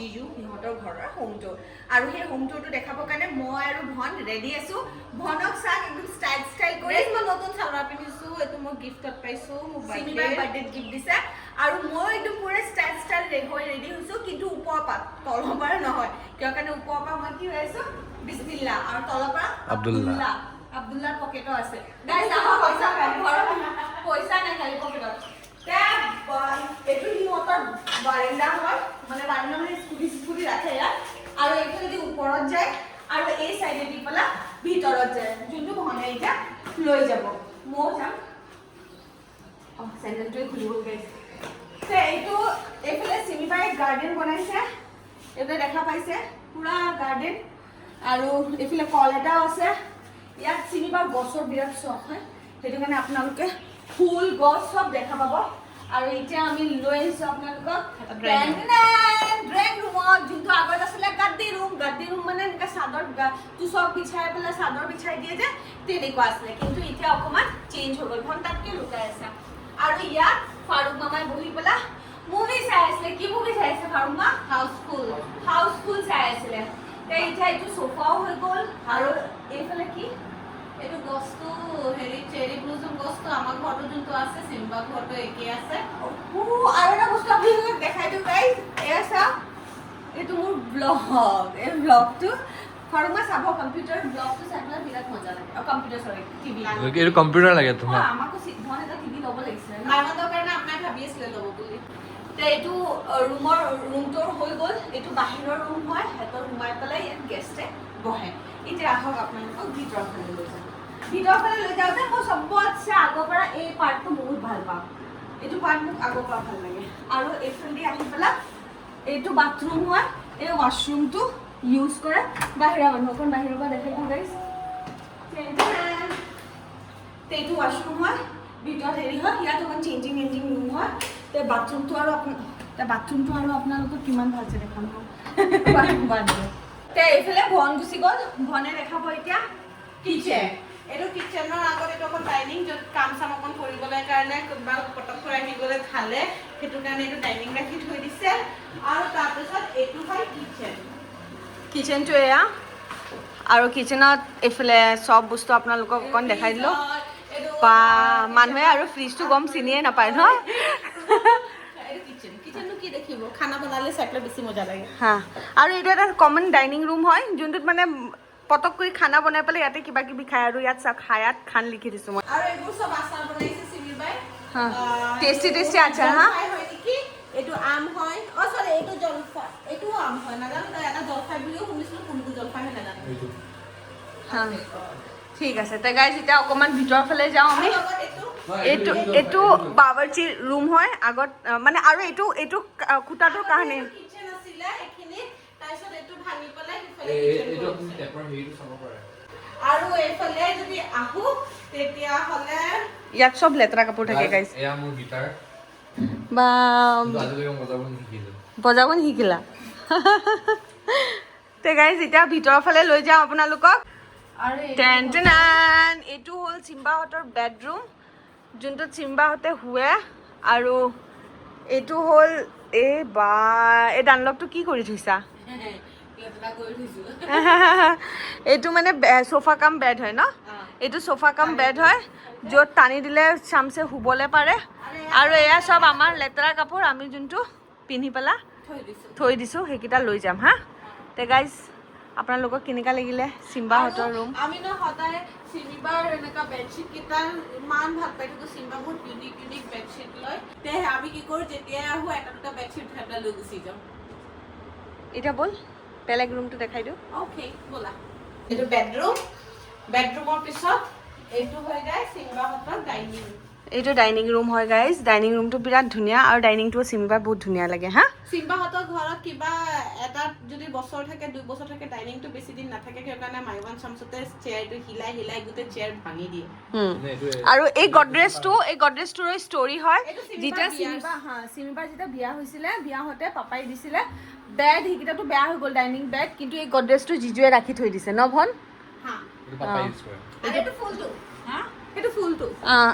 জিজু সিহঁতৰ ঘৰৰ হোম টুৰ আৰু সেই হোম টুৰটো দেখাবৰ কাৰণে মই আৰু ভন ৰেডি আছো ভনক চাক একদম ষ্টাইল কৰি মই নতুন চালৱাৰ পিন্ধিছো এইটো মই গিফ্টত পাইছো মোক বাৰ্থডেত গিফ্ট দিছে আৰু মই একদম পুৰা ষ্টাইল ৰেডি হৈছো কিন্তু ওপৰৰ পৰা তলৰ পৰা নহয় কিয় কাৰণে ওপৰৰ পৰা মই কি হৈ আছো বিছমিল্লাহ আৰু তলৰ পৰা আব্দুল্লাহ পকেটৰ আছে গাইজ আহক পইচা নাই খালি পকেটত এইটো সিহঁতৰ বাৰান্দা হয় মানে বাৰান্দা মানে স্কুটি ৰাখে ইয়াত আৰু এইটো যদি ওপৰত যায় আৰু এই চাইডে দি পেলাই ভিতৰত যায় যোনটো ভনে এতিয়া লৈ যাব মই যাম চেণ্ডেলটোৱে খুলিব গাইছে এইটো এইফালে চিমিবাই গাৰ্ডেন বনাইছে এইফালে দেখা পাইছে পুৰা গাৰ্ডেন আৰু এইফালে কল এটাও আছে ইয়াত চিমিবাৰ গছৰ বিৰাট চখ হয় সেইটো কাৰণে আপোনালোকে ফুল গছ চব দেখা পাব আৰু এতিয়া আমি লৈ আহিছো আপোনালোকক ড্ৰেং ৰুমত যোনটো আগত আছিলে গাদ্দি ৰুম মানে এনেকৈ চাদৰ তুচক বিছাই পেলাই চাদৰ বিছাই দিয়ে যে তেনেকুৱা আছিলে কিন্তু এতিয়া অকণমান চেঞ্জ হৈ গ'ল ভন তাতকৈ লুকাই আছে আৰু ইয়াত ফাৰুক মামাই বহি পেলাই মুভি চাই আছিলে কি মুভি চাই আছে ফাৰুক মা হাউচফুল চাই আছিলে এতিয়া এইটো সোফাও হৈ গ'ল আৰু এইফালে কি এইটো গছটো হেৰি চেৰি ব্লুজম গছটো আমাৰ ঘৰটো যোনটো আছে চিম্বা ঘৰটো একেই আছে আৰু এটা বস্তু আপোনালোকক দেখাই দিওঁ গাইজ এয়া চাওক এইটো মোৰ ব্লগ এই ব্লগটো ফাৰুমা চাব কম্পিউটাৰ ব্লগটো চাই পেলাই বিৰাট মজা লাগে আৰু কম্পিউটাৰ চৰি টিভি এইটো কম্পিউটাৰ লাগে তোমাৰ আমাকো ধন এটা টিভি ল'ব লাগিছিলে মাইনাটোৰ কাৰণে আপোনাক ভাবি আছিলে ল'ব বুলি এইটো ৰুমটোৰ হৈ গ'ল এইটো বাহিৰৰ ৰুম হয় সিহঁতৰ সোমাই পেলাই ইয়াত গেষ্টে বহে এতিয়া আহক আপোনালোকক ভিতৰৰ ফালে লৈ যাওঁ যাওঁতে মই চবতছে আগৰ পৰা এই পাৰ্টটো বহুত ভাল পাওঁ এইটো পাৰ্ট মোক আগৰ পৰা ভাল লাগে আৰু এইফালেদি আহি পেলাই এইটো বাথৰুম হয় এই ৱাশ্বৰুমটো ইউজ কৰে বাহিৰা মানুহ অকণ বাহিৰৰ পৰা দেখাই দিওঁ গাইজ এইটো ৱাশ্বৰুম হয় ভিতৰত হেৰি হয় ইয়াত অকণ চেঞ্জিং ৰুম হয় বাথৰুমটো আৰু আপোনালোকক কিমান ভালছে দেখাম এইফালে ভন গুচি গ'ল ভনে দেখাব এতিয়া কিচেন এইটো কিচেনৰ আগত এইটো অকণ ডাইনিং য'ত কাম চাম অকণ কৰিবলৈ কাৰণে কোনোবা পটককৈ ৰাখি গ'লে খালে সেইটো কাৰণে এইটো ডাইনিং ৰাখি থৈ দিছে আৰু তাৰপিছত এইটো হয় কিচেনটো এয়া আৰু কিচেনত এইফালে চব বস্তু আপোনালোকক অকণ দেখাই দিলোঁ বা মানুহে আৰু ফ্ৰিজটো গম চিনিয়ে নাপায় ন কিচেনটো কি দেখিব খানা বনালে চাই পেলাই বেছি মজা লাগে হা আৰু এইটো এটা কমন ডাইনিং ৰুম হয় যোনটোত মানে পটক কৰি খানা বনাই পেলাই ইয়াতে কিবা কিবি খায় আৰু ইয়াত চাওক হায়াত খান লিখি দিছোঁ মই আৰু এইবোৰ চব আচাৰ বনাইছে চিমিবাই টেষ্টি আচাৰ হা হয় নেকি এইটো আম হয় চৰি এইটো জলফাই এইটোও আম হয় নাজানো এটা জলফাই বুলিও শুনিছিলোঁ কোনটো জলফাই হয় নাজানো ঠিক আছে তে গাইজ এতিয়া অকণমান ভিতৰৰ ফালে যাওঁ আমি এইটো বাৱৰ্চি ৰুম হয় আগত মানে আৰু এইটো খুটাটোৰ কাৰণে কিচেন আছিলে এইখিনিত তাৰপিছত এইটো ভাঙি পেলাই আৰু এইফালে যদি আহো তেতিয়াহ'লে ইয়াত চব লেতেৰা কাপোৰ থাকে গাইজ এয়া মোৰ গিটাৰ বা আজিলৈকে বজাব নিশিকিলা তে গাইজ এতিয়া ভিতৰৰ ফালে লৈ যাওঁ আপোনালোকক এইটো হ'ল চিম্বাহঁতৰ বেডৰুম যোনটোত চিম্বাহঁতে শুৱে আৰু এইটো হ'ল এই ডানলপটো কি কৰি থৈছা এইটো মানে চোফা কাম বেড হয় ন এইটো চোফা কাম বেড হয় য'ত টানি দিলে চামচে শুবলৈ পাৰে আৰু এয়া চব আমাৰ লেতেৰা কাপোৰ আমি যোনটো পিন্ধি পেলাই থৈ দিছোঁ সেইকেইটা লৈ যাম হা তে গাইজ আপোনালোকক কেনেকুৱা লাগিলে চিম্বাহঁতৰ ৰুম আমি ন সদায় চিমিবাৰ এনেকুৱা বেডশ্বীট কেইটা ইমান ভাল পাই থাকোঁ চিম্বা বহুত ইউনিক বেডশ্বীট লয় তে আমি কি কৰোঁ যেতিয়াই আহোঁ এটা দুটা বেডশ্বীট উঠাই পেলাই লৈ গুচি যাওঁ এতিয়া ব'ল বেলেগ ৰুমটো দেখাই দিওঁ অ'কে ব'লা এইটো বেডৰুমৰ পিছত এইটো হৈ যায় চিম্বাহঁতৰ ডাইনিং এইটো ডাইনিং ৰুম হয় গাইজ ডাইনিং ৰুমটো বিৰাট ধুনীয়া আৰু ডাইনিংটো চিম্বাৰ বহুত ধুনীয়া লাগে হা চিম্বাহঁতৰ ঘৰত কিবা এটা যদি বছৰ থাকে 2 বছৰ থাকে ডাইনিংটো বেছি দিন নাথাকে সেইকাৰণে মাইৱান চামচতে চেয়াৰটো হিলাই গোটেই চেয়াৰ ভাঙি দিয়ে আৰু এই গডৰেজটোৰ ষ্টৰি হয় যেতিয়া চিমিবাৰ যেতিয়া বিয়া হৈছিলে বিয়া হওঁতে পাপাই দিছিলে বেড সেইকেইটাতো বেয়া হৈ গ'ল ডাইনিং বেড কিন্তু এই গডৰেজটো জিজুৱে ৰাখি থৈ দিছে ন ভন হা এইটো পাপাই ইউজ কৰে এইটো ফুলটো হা সেইটো ফুলটো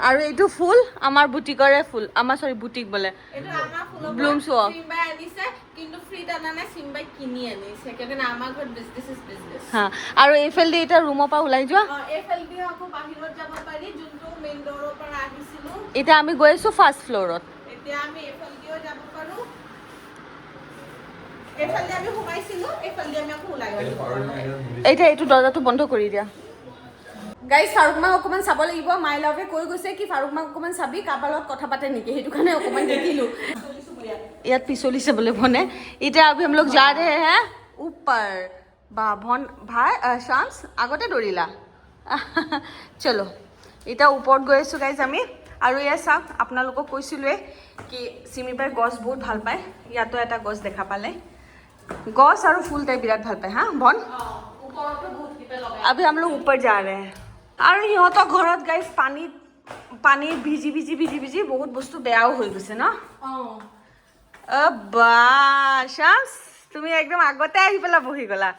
আৰু এইটো ফুল আমাৰ বুটিকৰে ফুল আমাৰ সৰি বুটিক বোলে এইটো আমাৰ ফুলৰ Blooms walk. চিম্বাই আনিছে কিন্তু ফ্ৰীত আনা নাই চিম্বাই কিনি আনিছে কাৰণ আমাৰ ঘৰত বিজনেছ ইজ বিজনেছ হা আৰু এইফালে দি এতিয়া ৰুমৰ পৰা ওলাই যোৱা এইফালেদি আকৌ বাহিৰত যাব পাৰি যোনটো মেইন ডোৰৰ পৰা আহিছিলো এতিয়া আমি গৈ আছো ফাৰ্ষ্ট ফ্ল'ৰত এতিয়া আমি এইফালেদিও যাব পাৰো এইফালে আমি সোমাইছিলো এইফালে আমি আকৌ ওলাই গ'লো এতিয়া এইটো দৰ্জাটো বন্ধ কৰি দিয়া গাইজ ফাৰুক মাক অকণমান চাব লাগিব মাই লাভে কৈ গৈছে কি ফাৰুক মাক অকণমান চাবি কাৰোবাৰ লগত কথা পাতে নেকি সেইটো কাৰণে অকণমান দেখিলো ইয়াত পিছলিছে বোলে ভনে এতিয়া अभी हम लोग जा रहे हैं ऊपर বা ভন ভাই শামস আগতে দৌৰিলা চলো এতিয়া ওপৰত গৈ আছো গাইজ আমি আৰু এয়া চাওক আপোনালোকক কৈছিলোৱে কি চিমিবাই গছ বহুত ভাল পায় ইয়াতো এটা গছ দেখা পালে गौस और फूल ताई बिराट ভাল পায় हाँ बन अभी हम लोग ऊपर जा रहे हैं और সিহঁতৰ ঘৰত গাইস পানী ভিজি ভিজি ভিজি ভিজি বহুত বস্তু বেয়াও হৈ গৈছে ন বা শামস তুমি একদম আগতে আহি পেলা বহি গলা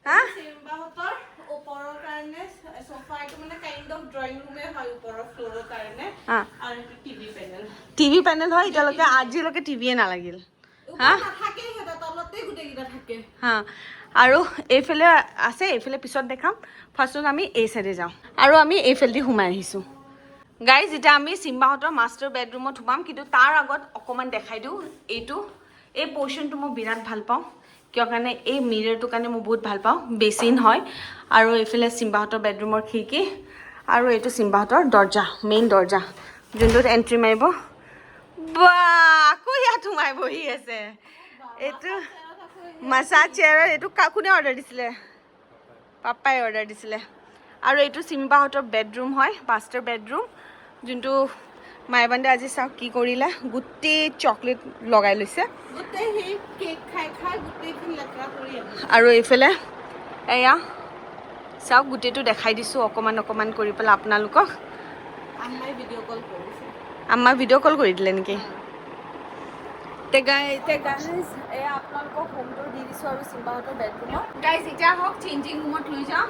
হা চিম্বাহতৰ ওপৰৰ কাৰণে সোফা এইটো মানে কাইন্ড অফ ড্ৰয়িং ৰুমে হয় ওপৰৰ ফ্ল'ৰৰ কাৰণে আৰু এইটো টিভি পেনেল হয় এতিয়ালৈকে আজিলৈকে টিভিয়ে নালাগিল হা থাকে এটা তলতে গুটেকিটা থাকে হা আৰু এইফালে আছে এইফালে পিছত দেখাম ফাৰ্ষ্টত আমি এই সাইডে যাওঁ আৰু আমি এইফালেদি সোমাই আহিছোঁ গাইজ এতিয়া আমি চিম্বাহঁতৰ মাষ্টাৰ বেডৰুমত সোমাম কিন্তু তাৰ আগত অকণমান দেখাই দিওঁ এইটো এই পৰ্চনটো মই বিৰাট ভাল পাওঁ কিয় কাৰণে এই মিৰৰটোৰ কাৰণে মই বহুত ভাল পাওঁ বেচিন হয় আৰু এইফালে চিম্বাহঁতৰ বেডৰুমৰ খিৰিকী আৰু এইটো চিম্বাহঁতৰ দৰ্জা মেইন দৰ্জা যোনটোত এণ্ট্ৰি মাৰিব বা আকৌ ইয়াত সোমাই বহি আছে এইটো মাছাজ চেয়াৰ এইটো কোনে অৰ্ডাৰ দিছিলে পাপাই অৰ্ডাৰ দিছিলে আৰু এইটো চিম্বাহঁতৰ বেডৰুম হয় মাষ্টাৰ বেডৰুম যোনটো মাইবান্দে আজি চাওক কি কৰিলে গোটেই চকলেট লগাই লৈছে গোটেই সেই কেক খাই খাই গোটেইখিনি লেতেৰা কৰি আৰু এইফালে এয়া চাওক গোটেইটো দেখাই দিছোঁ অকণমান অকণমান কৰি পেলাই আপোনালোকক আম্মাই ভিডিঅ' কল কৰিছে আম্মা ভিডিঅ' কল কৰি দিলে নেকি এয়া আপোনালোকক হোম টুৰ দি দিছোঁ আৰু চিম্বাহঁতৰ বেডৰুমত গাইজ এতিয়া হওক চেঞ্জিং ৰুমত লৈ যাওঁ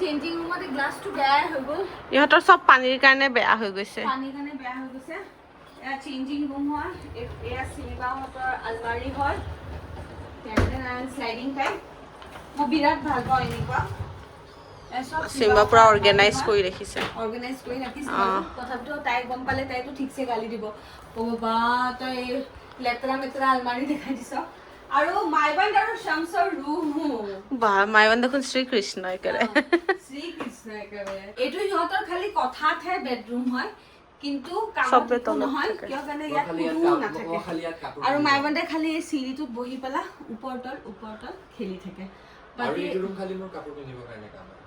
চেঞ্জিং ৰুমত এই গ্লাছটো বেয়াই হৈ গ'ল ইহঁতৰ চব পানীৰ কাৰণে বেয়া হৈ গৈছে পানীৰ কাৰণে বেয়া হৈ গৈছে এয়া চেঞ্জিং ৰুম হয় এয়া চিম্বাহঁতৰ আলমাৰী হয় শ্লাইডিং টাইপ মই বিৰাট ভাল পাওঁ এনেকুৱা চিম্বা পুৰা অৰ্গেনাইজ কৰি ৰাখিছে অৰ্গেনাইজ কৰি ৰাখিছে তথাপিতো তাই গম পালে তাইতো ঠিকছে গালি দিব ক'ব বা তই লেতেৰা মেতেৰা আলমাৰী দেখাই দিছ আৰু মাইবান আৰু শামছৰ ৰুম বা মাইবান দেখোন শ্ৰীকৃষ্ণ একেবাৰে শ্ৰীকৃষ্ণ একেবাৰে এইটো সিহঁতৰ খালি কথাতহে বেডৰুম হয় কিন্তু চবে কামত তলত নহয় থাকে। কিয় কাৰণে ইয়াত কোনো নাথাকে আৰু মাইবান্দে খালি এই চিৰিটোত বহি পেলাই ওপৰ তল খেলি থাকে বাকী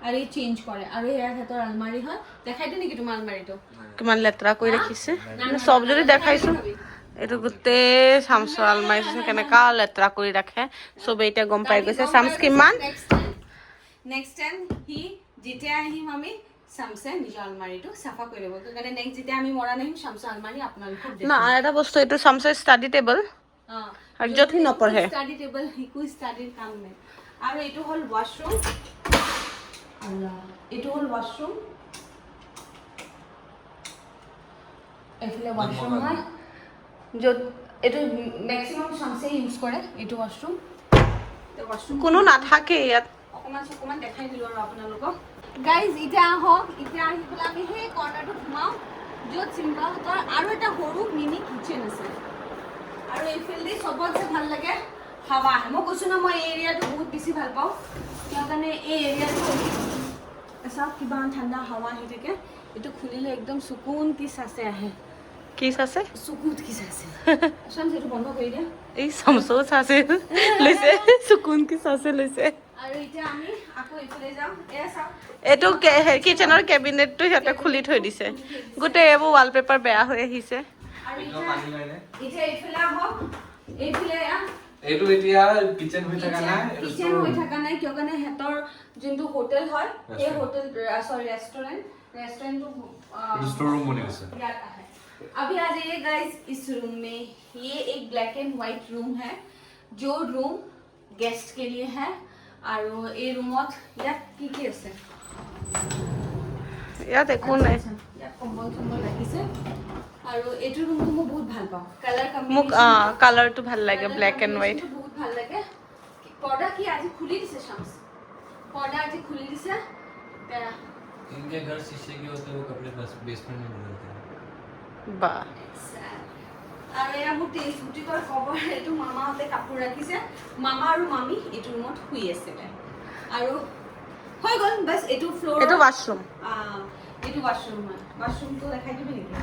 আৰু এই চেঞ্জ কৰে আৰু ইয়াৰ সিহঁতৰ আলমাৰী হয় দেখাই দিওঁ নেকি তোমাৰ আলমাৰীটো কিমান লেতেৰা কৰি ৰাখিছে চব যদি দেখাইছো এইটো গোটেই চামচৰ আলমাৰী কেনেকা লেতেৰা কৰি ৰাখে চবে এতিয়া গম পাই গৈছে চামচ কিমান নেক্সট টাইম সি যেতিয়া আহিম আমি শামছে নিজৰ আলমাৰীটো চাফা কৰি দিব কাৰণে নেক্সট যেতিয়া আমি মৰা নাহিম শামছৰ আলমাৰী আপোনালোকক না আৰু এটা বস্তু এইটো চামচৰ ষ্টাডি টেবল আৰু য'ত সি নপঢ়ে ষ্টাডি টেবল শিকো ষ্টাডিৰ কাম নাই আৰু এইটো হ'ল ৱাশৰুম এইটো হ'ল ৱাশৰুম এইফালে ৱাশৰুম হয় য'ত এইটো মেক্সিমাম শামছে ইউজ কৰে এইটো ৱাশৰুম কোনো নাথাকে ইয়াত অকণমান দেখাই দিলোঁ আৰু আপোনালোকক গাইজ এতিয়া আহক এতিয়া আহি পেলাই আমি সেই কৰ্ণাৰটোত সোমাওঁ য'ত চিম্বাহঁতৰ আৰু এটা সৰু মিনি কিটচেন আছে আৰু এইফালেদি চবতছে ভাল লাগে হাৱা আহে মই কৈছোঁ ন মই এই এৰিয়াটো বহুত বেছি ভাল পাওঁ কিয় কাৰণে এই এৰিয়াটো চাওক কিবা ঠাণ্ডা হাৱা আহি থাকে এইটো খুলিলে একদম চকুন কি চাচে আহে কিছ আছে চকুত কি চাচে শামছ এইটো বন্ধ কৰি দিয়া এই চামচও চাচে লৈছে চকুন কি চাচে লৈছে আৰু এতিয়া আমি আকৌ এইফালে যাওঁ এয়া চাওক এইটো কিচেনৰ কেবিনেটটো সিহঁতে খুলি থৈ দিছে গোটেই এইবোৰ ৱালপেপাৰ বেয়া হৈ আহিছে আৰু এতিয়া এইফালে আহক এইফালে এইটো এতিয়া কিচেন হৈ থকা নাই কিচেন হৈ থকা নাই কিয় কাৰণে হেতৰ যোনটো হোটেল হয় এই হোটেল সরি रेस्टोरेंट तो स्टोर रूम बने हुए याद है अभी आ जाइए गाइस इस रूम में ये एक ब्लैक एंड व्हाइट रूम है जो रूम गेस्ट के लिए है और ये रूमत यात की আছে ইয়াত একো নাই ইয়াত কম্বল চম্বল ৰাখিছে আৰু এইটো ৰুমটো মই বহুত ভাল পাওঁ কালাৰ মোক কালাৰটো ভাল লাগে ব্লেক এণ্ড হোৱাইট বহুত ভাল লাগে পৰ্দা কি আজি খুলি দিছে শামস পৰ্দা আজি খুলি দিছে তেৰা इनके घर शीशे के होते हैं वो कपड़े बस बेसमेंट में मिलते हैं বা আৰু এয়া মোৰ টেষ্ট বুটিকৰ কভাৰ এইটো মামাহঁতে কাপোৰ ৰাখিছে মামা আৰু মামী এইটো ৰুমত শুই আছিলে আৰু হৈ গ'ল বাছ এইটো ফ্ল'ৰ এইটো ৱাশৰুম এইটো ৱাশৰুম হয় ৱাশৰুমটো দেখাই দিবি নেকি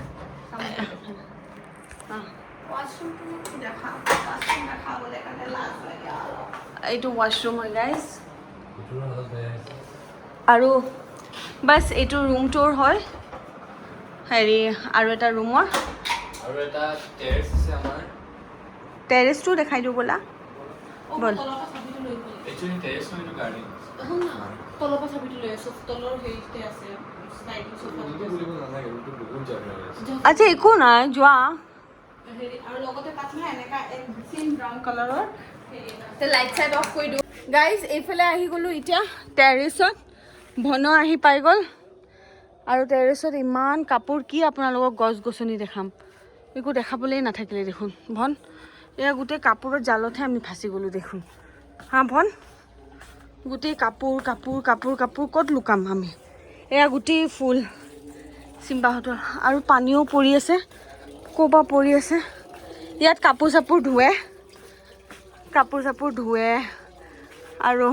ৱাশৰুমটো দেখাম ৱাশৰুম দেখাবলৈ কাৰণে লাজ লাগে এইটো ৱাশৰুম হয় গাইজ कुछ हालत है আৰু বাছ এইটো ৰুম টুৰ হয় হেৰি আৰু এটা ৰুমৰ और এটা টেৰেছ আছে আমাৰ টেৰেছটো দেখাই দিওঁ ব'লা বল তলৰ পৰা চাবিটো লৈ গ'ল একচুয়ালি টেৰেছ নহয় এইটো গাৰ্ডেন শুন না তলৰ পৰা চাবিটো লৈ আছো তলৰ হেৰিতে আছে স্লাইডিং এইটো সোফা বুলিব নালাগে এইটো বহুত জাগা আছে আচ্ছা একো নাই যোৱা হেৰি আৰু লগতে তাত নহয় এনেকা চেম ব্ৰাউন কালাৰৰ তে লাইট চাইট অফ কৰি দিওঁ গাইজ এইফালে আহি গ'লোঁ এতিয়া টেৰেছত ভন আহি পাই গ'ল আৰু টেৰেছত ইমান কাপোৰ কি আপোনালোকক গছ গছনি দেখাম একো দেখাবলৈ নাথাকিলে দেখোন ভন এয়া গোটেই কাপোৰৰ জালতহে আমি ফাঁচি গ'লোঁ দেখোন হা ভন গোটেই কাপোৰ কাপোৰ কাপোৰ কাপোৰ ক'ত লুকাম আমি এয়া গোটেই ফুল চিম্বাহঁতৰ আৰু পানীও পৰি আছে ক'ৰপা পৰি আছে ইয়াত কাপোৰ চাপোৰ ধুৱে আৰু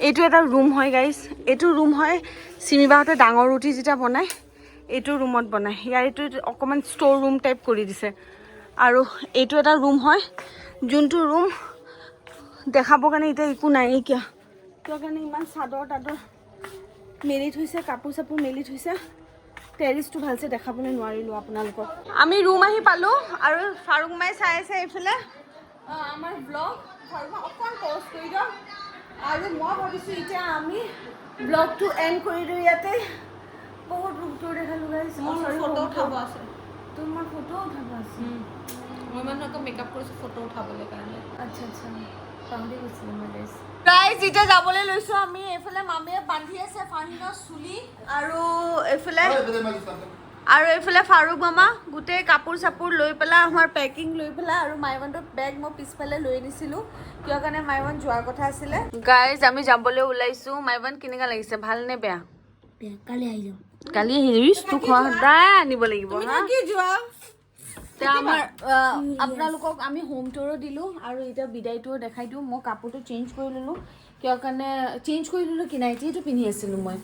এইটো এটা ৰুম হয় গাইজ এইটো ৰুম হয় চিমিবাহঁতে ডাঙৰ ৰুটি যেতিয়া বনায় এইটো ৰুমত বনায় ইয়াৰ এইটো অকণমান ষ্ট'ৰ ৰুম টাইপ কৰি দিছে আৰু এইটো এটা ৰুম হয় যোনটো ৰুম দেখাবৰ কাৰণে এতিয়া একো নাই কিয় কিয় কাৰণে ইমান চাদৰ তাদৰ মেলি থৈছে কাপোৰ চাপোৰ মেলি থৈছে টেৰিছটো ভালছে দেখাবলৈ নোৱাৰিলোঁ আপোনালোকক আমি ৰুম আহি পালোঁ আৰু ফাৰুক মাই চাই আছে এইফালে আমাৰ ব্লগ অকণ পজ কৰি দিয়ক আৰু মই ভাবিছোঁ এতিয়া আমি ব্লগটো এণ্ড কৰি দিওঁ ইয়াতে বহুত ৰুমটো দেখালোঁ গাইছ মোৰ ফটো উঠাব আছে তোমাৰ ফটো উঠাব আছে মই মানে আকৌ মেকআপ কৰিছোঁ ফটো উঠাবলৈ কাৰণে আচ্ছা আচ্ছা পাহৰি গৈছিলোঁ মই গাইছ গাইজ এতিয়া যাবলৈ লৈছোঁ আমি এইফালে মামীয়ে বান্ধি আছে ফাহিনৰ চুলি আৰু এইফালে ফাৰুক মামা গোটেই কাপোৰ চাপোৰ লৈ পেলাই আমাৰ পেকিং লৈ পেলাই আৰু মাইৱনটোৰ বেগ মই পিছফালে লৈ আনিছিলোঁ কিয় কাৰণে মাইৱন যোৱাৰ কথা আছিলে গাইজ আমি যাবলৈ ওলাইছোঁ মাইৱন কেনেকুৱা লাগিছে ভাল নে বেয়া কালি আহি যাম কালি আহিবি তোক সদায় আনিব লাগিব হা কি যোৱা এতিয়া আমাৰ আপোনালোকক আমি হোম টুৰো দিলোঁ আৰু এতিয়া বিদায়টোও দেখাই দিওঁ মই কাপোৰটো চেঞ্জ কৰি ল'লোঁ কিয় কাৰণে চেঞ্জ কৰি ল'লোঁ কি নাইটিটো পিন্ধি আছিলোঁ মই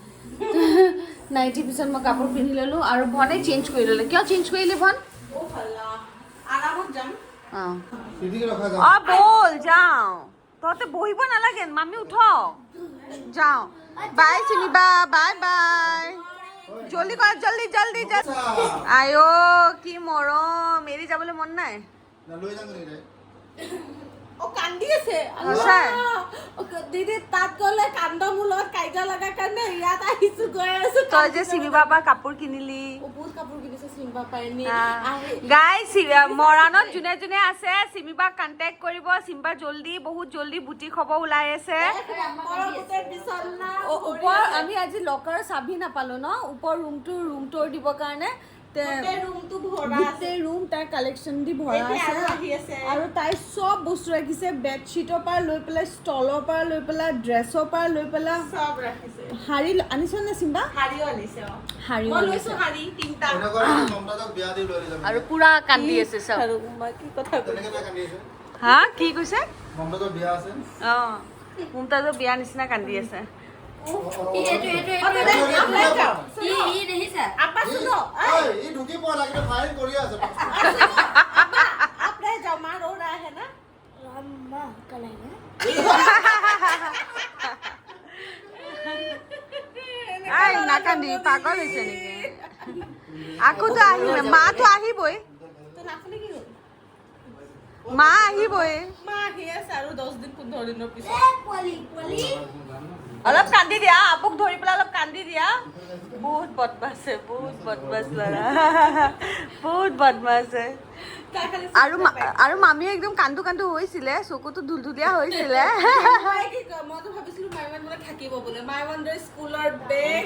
নাইটি পিছত মই কাপোৰ পিন্ধি ল'লোঁ আৰু ভনে চেঞ্জ কৰি ল'লে কিয় চেঞ্জ কৰিলি ভন আৰামত যাম অঁ ব'ল যাওঁ তহঁতে বহিব নালাগে মামী উঠ যাওঁ বাই চিমিবা বাই বাই জলদি কৰ জলদি জলদি আই কি মৰম এৰি যাবলৈ মন নাই কান্দি আছে সঁচাই দিদি তাত গ'লে কান্দ মোৰ লগত কাজিয়া লগা কাৰণে ইয়াত আহিছো গৈ আছো তই যে চিমিবাৰ পৰা কাপোৰ কিনিলি বহুত কাপোৰ কিনিছে চিম্বা পাইনি গাইজ মৰাণত যোনে যোনে আছে চিমিবাক কণ্টেক্ট কৰিব চিম্বা জল্দি বহুত জল্দি বুটিক হ'ব ওলাই আছে ওপৰ আমি আজি লকাৰ চাবি নাপালো ন ওপৰ ৰুম টুৰ দিবৰ কাৰণে গোটেই ৰুম তাই কালেকশ্যন দি ভৰা আছে আৰু তাই চব বস্তু ৰাখিছে বেডশ্বীটৰ পৰা লৈ পেলাই ষ্টলৰ পৰা লৈ পেলাই ড্ৰেছৰ পৰা লৈ পেলাই সব ৰাখিছে শাৰী আনিছ নে চিম্বা শাৰীও আনিছে শাৰী মই লৈছো শাৰী তিনটা আৰু পুৰা কান্দি আছে চব আৰু কি কথা হা কি কৈছে মমতাজৰ বিয়া আছে অঁ মুমতাজৰ বিয়া নিচিনা কান্দি আছে নাকান্দি পাগল হৈছে নেকি আকৌতো আহিবই মাতো আহিবই মা আহিবই মা আহি আছে আৰু 10 দিন 15 দিনৰ পিছত অলপ কান্দি দিয়া আপুক ধৰি পেলাই অলপ কান্দি দিয়া বহুত বদমাছ ল'ৰা বহুত বদমাছ আৰু মামী একদম কান্দু কান্দু হৈছিলে, চকুতো ধুলধুলীয়া হৈছিলে। মইতো ভাবিছিলো মাইমান বোলে থাকিব বোলে, মাইমানৰ স্কুলৰ বেগ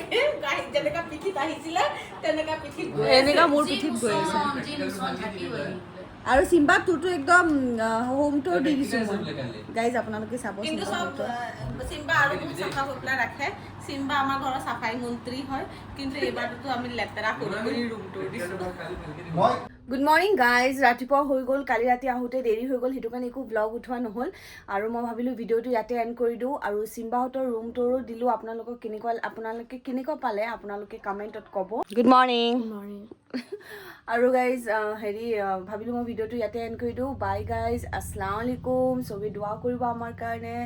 যেনেকা পিঠিত আহিছিলে তেনেকা পিঠিত এনেকা মোৰ পিঠিত গৈ আছে। আৰু চিম্বা তোৰতো একদম হোম টুৰ দি দিছো মই গাইজ, আপোনালোকে চাব। কিন্তু চব চিম্বা আৰু বহুত চাফা কৰি পেলাই ৰাখে। চিম্বা আমাৰ ঘৰৰ চাফাই মন্ত্ৰী হয়, কিন্তু এইবাৰতো আমি লেতেৰা কৰি ৰুম টুৰ দিছো। গুড মৰ্ণিং গাইজ, ৰাতিপুৱা হৈ গ'ল, কালি ৰাতি আহোঁতে দেৰি হৈ গ'ল, সেইটো কাৰণে একো ব্লগ উঠোৱা নহ'ল। আৰু মই ভাবিলোঁ ভিডিঅ'টো ইয়াতে এণ্ড কৰি দিওঁ। আৰু চিম্বাহঁতৰ ৰুম টুৰো দিলোঁ। আপোনালোকে কেনেকুৱা পালে আপোনালোকে কমেণ্টত ক'ব। Good morning. আৰু গাইজ ভাবিলোঁ মই ভিডিঅ'টো ইয়াতে এণ্ড কৰি দিওঁ। বাই গাইজ, আসসালামু আলাইকুম। চবেই দোৱা কৰিব আমাৰ কাৰণে।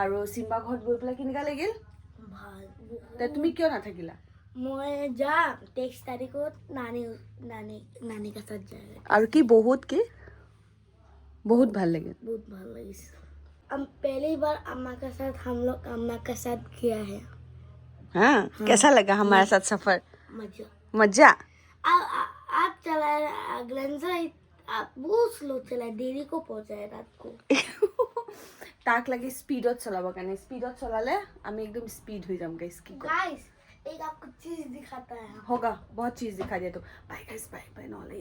আৰু চিম্বা ঘৰত গৈ পেলাই কেনেকুৱা লাগিল? ভাল। তুমি কিয় নাথাকিলা? মই যাম 23 तारीखत नानी का साथ जाएगा। और की बहुत ভাল लगे। बहुत ভাল लगी। हम पहली बार अम्मा के साथ हम लोग अम्मा के साथ किया है। हाँ, कैसा लगा हमारे साथ सफर? मजा। आप चलाए ग्लेंजर, आप बहुत स्लो चलाए, देरी को पहुंचाए रात को। ताक लगे स्पीडत चलाबो কাৰণে, स्पीडत चलाले আমি एकदम स्पीड हो जाम गाइस। की गाइस एक आपको चीज दिखाता है। होगा, बहुत चीज दिखा दिया तो। Bye guys, bye bye. नॉले